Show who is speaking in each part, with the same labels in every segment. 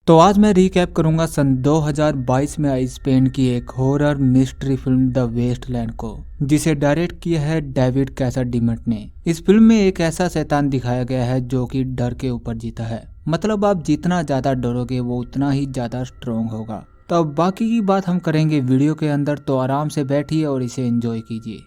Speaker 1: तो आज मैं रिकैप करूंगा सन 2022 में आई स्पेन की एक horror mystery film the wasteland को, जिसे डायरेक्ट किया है डेविड कैसाडीमेंट ने। इस फिल्म में एक ऐसा शैतान दिखाया गया है जो कि डर के ऊपर जीता है। मतलब आप जितना ज्यादा डरोगे वो उतना ही ज्यादा स्ट्रोंग होगा। तो अब बाकी की बात हम करेंगे वीडियो के अंदर, तो आराम से बैठिए और इसे एंजॉय कीजिए।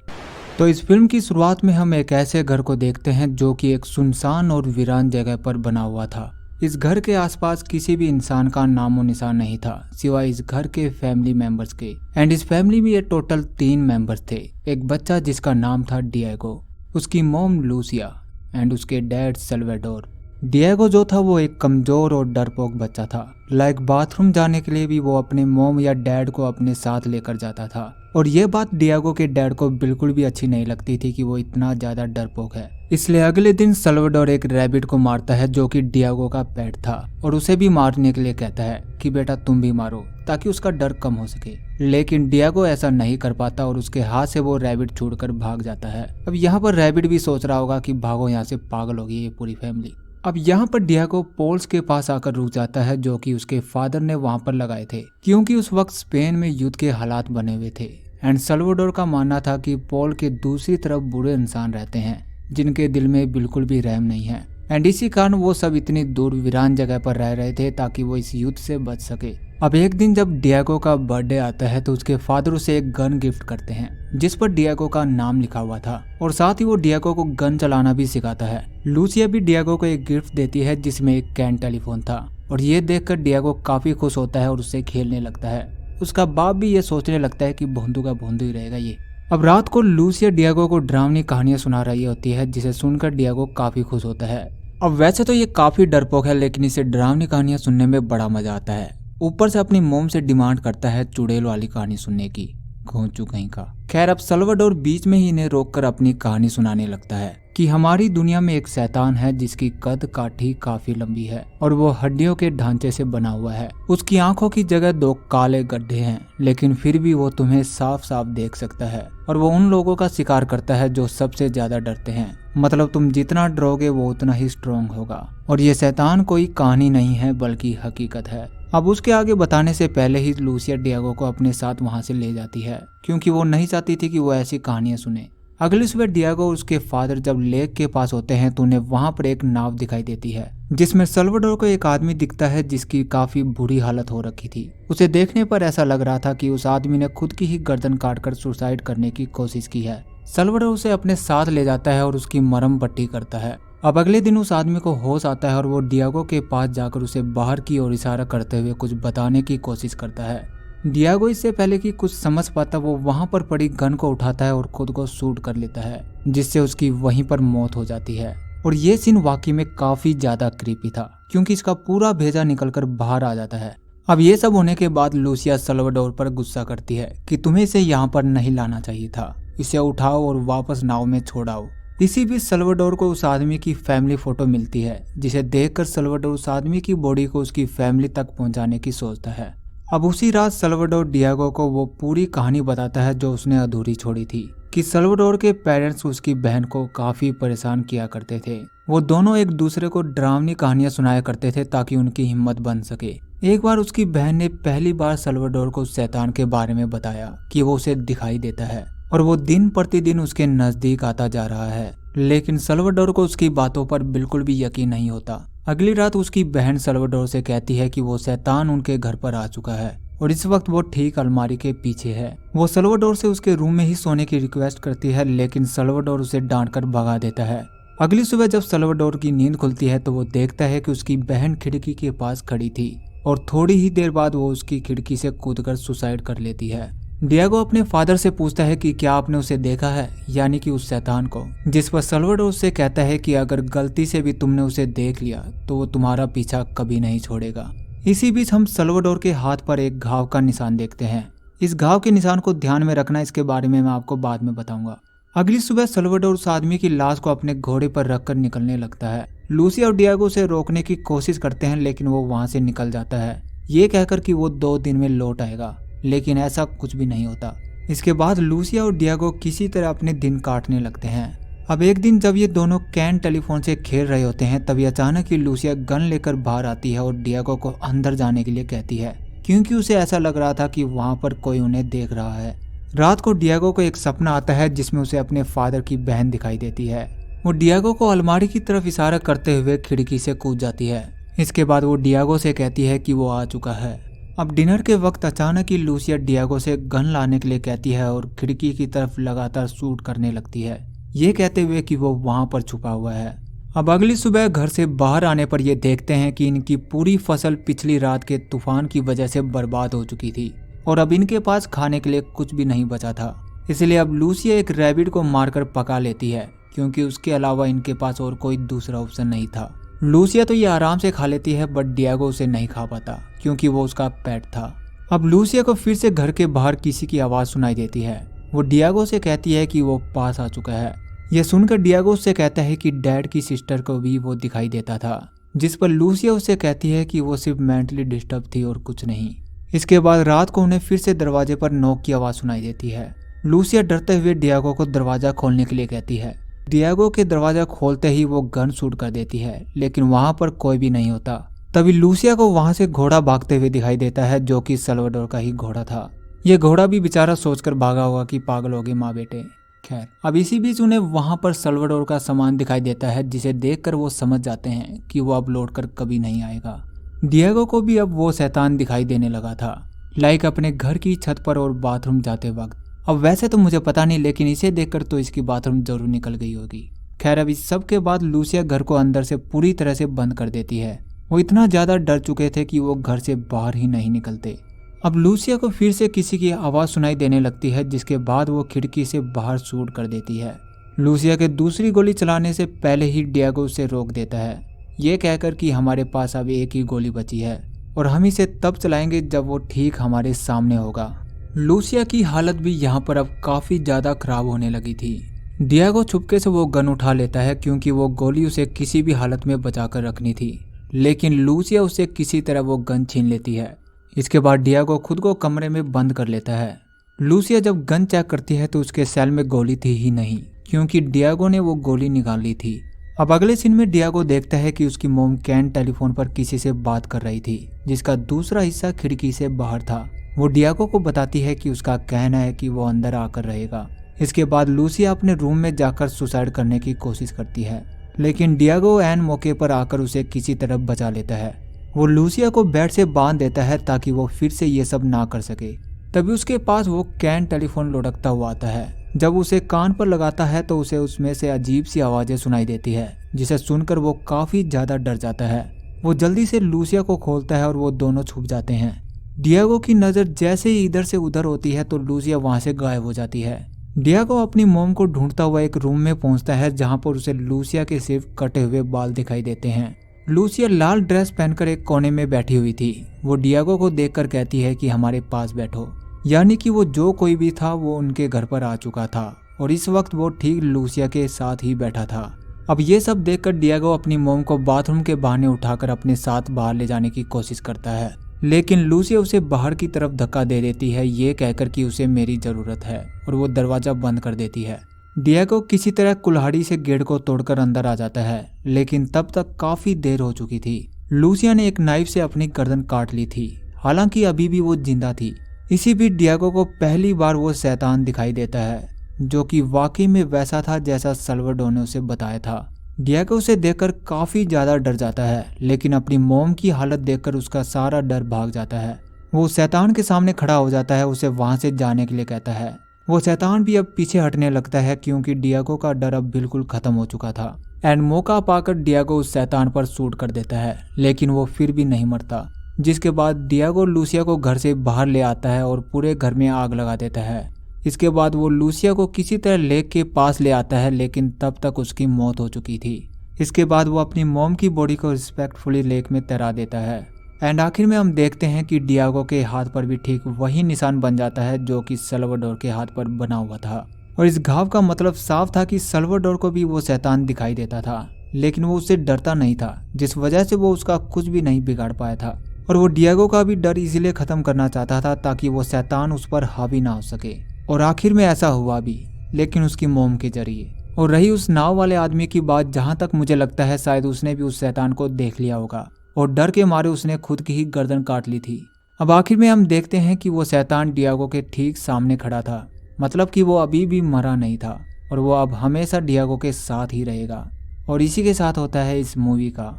Speaker 1: तो इस फिल्म की शुरुआत में हम एक ऐसे घर को देखते हैं जो कि एक सुनसान और वीरान जगह पर बना हुआ था। इस घर के आसपास किसी भी इंसान का नामो निशान नहीं था सिवाय इस घर के फैमिली मेंबर्स के। एंड इस फैमिली में ये टोटल 3 मेंबर्स थे। एक बच्चा जिसका नाम था डिएगो, उसकी मॉम लूसिया एंड उसके डैड सल्वाडोर। डिएगो जो था वो एक कमजोर और डरपोक बच्चा था। बाथरूम जाने के लिए भी वो अपने मॉम या डैड को अपने साथ लेकर जाता था। और ये बात डिएगो के डैड को बिल्कुल भी अच्छी नहीं लगती थी कि वो इतना ज्यादा डरपोक है। इसलिए अगले दिन सल्वाडोर एक रैबिट को मारता है जो कि डिएगो का पेट था, और उसे भी मारने के लिए कहता है कि बेटा तुम भी मारो ताकि उसका डर कम हो सके। लेकिन डिएगो ऐसा नहीं कर पाता और उसके हाथ से वो रैबिट छूटकर भाग जाता है। अब यहाँ पर रैबिट भी सोच रहा होगा कि भागो यहाँ से, पागल होगी ये पूरी फैमिली। अब यहाँ पर डिएगो पोल्स के पास आकर रुक जाता है जो कि उसके फादर ने वहाँ पर लगाए थे, क्योंकि उस वक्त स्पेन में युद्ध के हालात बने हुए थे। एंड सल्वाडोर का मानना था कि पोल के दूसरी तरफ बुरे इंसान रहते हैं जिनके दिल में बिल्कुल भी रहम नहीं है। एंड इसी कारण वो सब इतनी दूर वीरान जगह पर रह रहे थे ताकि वो इस युद्ध से बच सके। अब एक दिन जब डिएगो का बर्थडे आता है तो उसके फादर उसे एक गन गिफ्ट करते हैं जिस पर डिएगो का नाम लिखा हुआ था, और साथ ही वो डिएगो को गन चलाना भी सिखाता है। लूसिया भी डिएगो को एक गिफ्ट देती है जिसमें एक कैन टेलीफोन था, और ये देखकर डिएगो काफी खुश होता है और उससे खेलने लगता है। उसका बाप भी ये सोचने लगता है कि भोंदू का भोंदू ही रहेगा ये। अब रात को लूसिया डिएगो को डरावनी कहानियां सुना रही होती है जिसे सुनकर डिएगो काफी खुश होता है। अब वैसे तो ये काफी डरपोक है, लेकिन इसे डरावनी कहानियां सुनने में बड़ा मजा आता है। ऊपर से अपनी मोम से डिमांड करता है चुड़ैल वाली कहानी सुनने की, घोंचू कहीं का। खैर अब सल्वाडोर बीच में ही इन्हें रोककर अपनी कहानी सुनाने लगता है कि हमारी दुनिया में एक शैतान है जिसकी कद काठी काफी लंबी है और वो हड्डियों के ढांचे से बना हुआ है। उसकी आंखों की जगह 2 काले गड्ढे हैं, लेकिन फिर भी वो तुम्हें साफ साफ देख सकता है, और वो उन लोगों का शिकार करता है जो सबसे ज्यादा डरते हैं। मतलब तुम जितना डरोगे वो उतना ही स्ट्रोंग होगा। और ये शैतान कोई कहानी नहीं है बल्कि हकीकत है। अब उसके आगे बताने से पहले ही लूसिया डिएगो को अपने साथ वहां से ले जाती है, क्योंकि वो नहीं चाहती थी कि वो ऐसी कहानियां सुने। अगली सुबह डिएगो और उसके फादर जब लेक के पास होते हैं तो उन्हें वहां पर एक नाव दिखाई देती है जिसमें सल्वाडोर को एक आदमी दिखता है जिसकी काफी बुरी हालत हो रखी थी। उसे देखने पर ऐसा लग रहा था कि उस आदमी ने खुद की ही गर्दन काटकर सुसाइड करने की कोशिश की है। सल्वाडोर उसे अपने साथ ले जाता है और उसकी मरहम पट्टी करता है। अब अगले दिन उस आदमी को होश आता है और वो डिएगो के पास जाकर उसे बाहर की ओर इशारा करते हुए कुछ बताने की कोशिश करता है। डिएगो इससे पहले कि कुछ समझ पाता वो वहां पर पड़ी गन को उठाता है और खुद को शूट कर लेता है, जिससे उसकी वहीं पर मौत हो जाती है। और ये सीन वाकई में काफी ज्यादा क्रीपी था, क्योंकि इसका पूरा भेजा निकलकर बाहर आ जाता है। अब ये सब होने के बाद लूसिया सल्वाडोर पर गुस्सा करती है कि तुम्हें इसे यहाँ पर नहीं लाना चाहिए था, इसे उठाओ और वापस नाव में छोड़ाओ। इसी बीच सल्वाडोर को उस आदमी की फैमिली फोटो मिलती है, जिसे देखकर सल्वाडोर उस आदमी की बॉडी को उसकी फैमिली तक पहुंचाने की सोचता है। अब उसी रात सल्वाडोर डिएगो को वो पूरी कहानी बताता है जो उसने अधूरी छोड़ी थी, कि सल्वाडोर के पेरेंट्स उसकी बहन को काफी परेशान किया करते थे। वो दोनों एक दूसरे को डरावनी कहानियां सुनाया करते थे ताकि उनकी हिम्मत बन सके। एक बार उसकी बहन ने पहली बार सल्वाडोर को शैतान के बारे में बताया कि वो उसे दिखाई देता है और वो दिन प्रतिदिन उसके नजदीक आता जा रहा है, लेकिन सल्वाडोर को उसकी बातों पर बिल्कुल भी यकीन नहीं होता। अगली रात उसकी बहन सल्वाडोर से कहती है कि वो शैतान उनके घर पर आ चुका है और इस वक्त वो ठीक अलमारी के पीछे है। वो सल्वाडोर से उसके रूम में ही सोने की रिक्वेस्ट करती है, लेकिन सल्वाडोर उसे डांटकर भगा देता है। अगली सुबह जब सल्वाडोर की नींद खुलती है तो वो देखता है कि उसकी बहन खिड़की के पास खड़ी थी, और थोड़ी ही देर बाद वो उसकी खिड़की से कूदकर सुसाइड कर लेती है। डिएगो अपने फादर से पूछता है कि क्या आपने उसे देखा है, यानी कि उस शैतान को, जिस पर सल्वाडोर उससे कहता है कि अगर गलती से भी तुमने उसे देख लिया तो वो तुम्हारा पीछा कभी नहीं छोड़ेगा। इसी बीच हम सल्वाडोर के हाथ पर एक घाव का निशान देखते हैं। इस घाव के निशान को ध्यान में रखना, इसके बारे में मैं आपको बाद में बताऊंगा। अगली सुबह सल्वाडोर उस आदमी की लाश को अपने घोड़े पर रखकर निकलने लगता है। लूसिया और डिएगो उसे रोकने की कोशिश करते हैं, लेकिन वो वहां से निकल जाता है, ये कहकर कि वो 2 दिन में लौट आएगा, लेकिन ऐसा कुछ भी नहीं होता। इसके बाद लूसिया और डिएगो किसी तरह अपने दिन काटने लगते हैं। अब एक दिन जब ये दोनों कैन टेलीफोन से खेल रहे होते हैं तभी अचानक ही लूसिया गन लेकर बाहर आती है और डियागो को अंदर जाने के लिए कहती है, क्योंकि उसे ऐसा लग रहा था कि वहां पर कोई उन्हें देख रहा है। रात को डियागो को एक सपना आता है जिसमें उसे अपने फादर की बहन दिखाई देती है। वो डियागो को अलमारी की तरफ इशारा करते हुए खिड़की से कूद जाती है। इसके बाद वो डियागो से कहती है कि वो आ चुका है। अब डिनर के वक्त अचानक ही लूसिया डियागो से गन लाने के लिए कहती है और खिड़की की तरफ लगातार शूट करने लगती है, ये कहते हुए कि वो वहां पर छुपा हुआ है। अब अगली सुबह घर से बाहर आने पर ये देखते हैं कि इनकी पूरी फसल पिछली रात के तूफान की वजह से बर्बाद हो चुकी थी और अब इनके पास खाने के लिए कुछ भी नहीं बचा था। इसलिए अब लूसिया एक रैबिट को मारकर पका लेती है, क्योंकि उसके अलावा इनके पास और कोई दूसरा ऑप्शन नहीं था। लूसिया तो ये आराम से खा लेती है, बट डियागो उसे नहीं खा पाता क्योंकि वो उसका पेट था। अब लूसिया को फिर से घर के बाहर किसी की आवाज़ सुनाई देती है। वो डियागो से कहती है कि वो पास आ चुका है। यह सुनकर डियागो उससे कहता है कि डैड की सिस्टर को भी वो दिखाई देता था, जिस पर लूसिया उससे कहती है कि वो सिर्फ मेंटली डिस्टर्ब थी और कुछ नहीं। इसके बाद रात को उन्हें फिर से दरवाजे पर नॉक की आवाज़ सुनाई देती है। लूसिया डरते हुए डियागो को दरवाज़ा खोलने के लिए कहती है। डियागो के दरवाज़ा खोलते ही वो गन शूट कर देती है, लेकिन वहाँ पर कोई भी नहीं होता। तभी लूसिया को वहाँ से घोड़ा भागते हुए दिखाई देता है, जो कि सल्वाडोर का ही घोड़ा था। ये घोड़ा भी बेचारा सोचकर भागा होगा कि पागल होगी माँ बेटे। खैर, अब इसी बीच उन्हें वहाँ पर सल्वाडोर का सामान दिखाई देता है, जिसे देखकर वो समझ जाते हैं कि वो अब लौट कर कभी नहीं आएगा। डियागो को भी अब वो शैतान दिखाई देने लगा था, लाइक अपने घर की छत पर और बाथरूम जाते वक्त। अब वैसे तो मुझे पता नहीं, लेकिन इसे देखकर तो इसकी बाथरूम जरूर निकल गई होगी। खैर, अब इस सब के बाद लूसिया घर को अंदर से पूरी तरह से बंद कर देती है। वो इतना ज़्यादा डर चुके थे कि वो घर से बाहर ही नहीं निकलते। अब लूसिया को फिर से किसी की आवाज़ सुनाई देने लगती है, जिसके बाद वो खिड़की से बाहर शूट कर देती है। लूसिया के दूसरी गोली चलाने से पहले ही डियागो उसे रोक देता है, ये कहकर कि हमारे पास अब एक ही गोली बची है और हम इसे तब चलाएंगे जब वो ठीक हमारे सामने होगा। लूसिया की हालत भी यहाँ पर अब काफ़ी ज़्यादा खराब होने लगी थी। डियागो चुपके से वो गन उठा लेता है, क्योंकि वो गोली उसे किसी भी हालत में बचा कर रखनी थी, लेकिन लूसिया उससे किसी तरह वो गन छीन लेती है। इसके बाद डियागो खुद को कमरे में बंद कर लेता है। लूसिया जब गन चेक करती है तो उसके सेल में गोली थी ही नहीं, क्योंकि डियागो ने वो गोली निकाल ली थी। अब अगले सीन में डियागो देखता है कि उसकी मोम कैन टेलीफोन पर किसी से बात कर रही थी, जिसका दूसरा हिस्सा खिड़की से बाहर था। वो डियागो को बताती है कि उसका कहना है कि वो अंदर आकर रहेगा। इसके बाद लूसिया अपने रूम में जाकर सुसाइड करने की कोशिश करती है, लेकिन डियागो ऐन मौके पर आकर उसे किसी तरह बचा लेता है। वो लूसिया को बेड से बांध देता है ताकि वो फिर से ये सब ना कर सके। तभी उसके पास वो कैन टेलीफोन लुढ़कता हुआ आता है। जब उसे कान पर लगाता है तो उसे उसमें से अजीब सी आवाज़ें सुनाई देती है, जिसे सुनकर वो काफ़ी ज़्यादा डर जाता है। वो जल्दी से लूसिया को खोलता है और वो दोनों छुप जाते हैं। डियागो की नज़र जैसे ही इधर से उधर होती है तो लूसिया वहाँ से गायब हो जाती है। डियागो अपनी मोम को ढूंढता हुआ एक रूम में पहुँचता है, जहाँ पर उसे लूसिया के सिर्फ कटे हुए बाल दिखाई देते हैं। लूसिया लाल ड्रेस पहनकर एक कोने में बैठी हुई थी। वो डियागो को देखकर कहती है कि हमारे पास बैठो, यानी कि वो जो कोई भी था वो उनके घर पर आ चुका था और इस वक्त वो ठीक लूसिया के साथ ही बैठा था। अब ये सब देखकर डियागो अपनी मोम को बाथरूम के बहाने उठाकर अपने साथ बाहर ले जाने की कोशिश करता है, लेकिन लूसिया उसे बाहर की तरफ धक्का दे देती है, ये कहकर कि उसे मेरी ज़रूरत है, और वो दरवाज़ा बंद कर देती है। डियागो किसी तरह कुल्हाड़ी से गेट को तोड़कर अंदर आ जाता है, लेकिन तब तक काफ़ी देर हो चुकी थी। लूसिया ने एक नाइफ से अपनी गर्दन काट ली थी, हालांकि अभी भी वो जिंदा थी। इसी बीच डियागो को पहली बार वो शैतान दिखाई देता है, जो कि वाकई में वैसा था जैसा सल्वाडोर ने उसे बताया था। डियागो उसे देखकर काफ़ी ज़्यादा डर जाता है, लेकिन अपनी मोम की हालत देखकर उसका सारा डर भाग जाता है। वो शैतान के सामने खड़ा हो जाता है, उसे वहाँ से जाने के लिए कहता है। वो शैतान भी अब पीछे हटने लगता है, क्योंकि डियागो का डर अब बिल्कुल ख़त्म हो चुका था। एंड मौका पाकर डियागो उस शैतान पर शूट कर देता है, लेकिन वो फिर भी नहीं मरता। जिसके बाद डियागो लूसिया को घर से बाहर ले आता है और पूरे घर में आग लगा देता है। इसके बाद वो लूसिया को किसी तरह लेक के पास ले आता है, लेकिन तब तक उसकी मौत हो चुकी थी। इसके बाद वो अपनी मोम की बॉडी को रिस्पेक्टफुली लेक में तैरा देता है। एंड आखिर में हम देखते हैं कि डियागो के हाथ पर भी ठीक वही निशान बन जाता है जो कि सल्वाडोर के हाथ पर बना हुआ था। और इस घाव का मतलब साफ था कि सल्वाडोर को भी वो शैतान दिखाई देता था, लेकिन वो उससे डरता नहीं था, जिस वजह से वो उसका कुछ भी नहीं बिगाड़ पाया था। और वो डियागो का भी डर इसीलिए ख़त्म करना चाहता था ताकि वो शैतान उस पर हावी ना हो सके। और आखिर में ऐसा हुआ भी, लेकिन उसकी मोम के जरिए। और रही उस नाव वाले आदमी की बात, जहाँ तक मुझे लगता है शायद उसने भी उस शैतान को देख लिया होगा और डर के मारे उसने खुद की ही गर्दन काट ली थी। अब आखिर में हम देखते हैं कि वो शैतान डियागो के ठीक सामने खड़ा था, मतलब कि वो अभी भी मरा नहीं था और वो अब हमेशा डियागो के साथ ही रहेगा। और इसी के साथ होता है इस मूवी का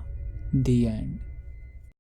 Speaker 1: दी एंड।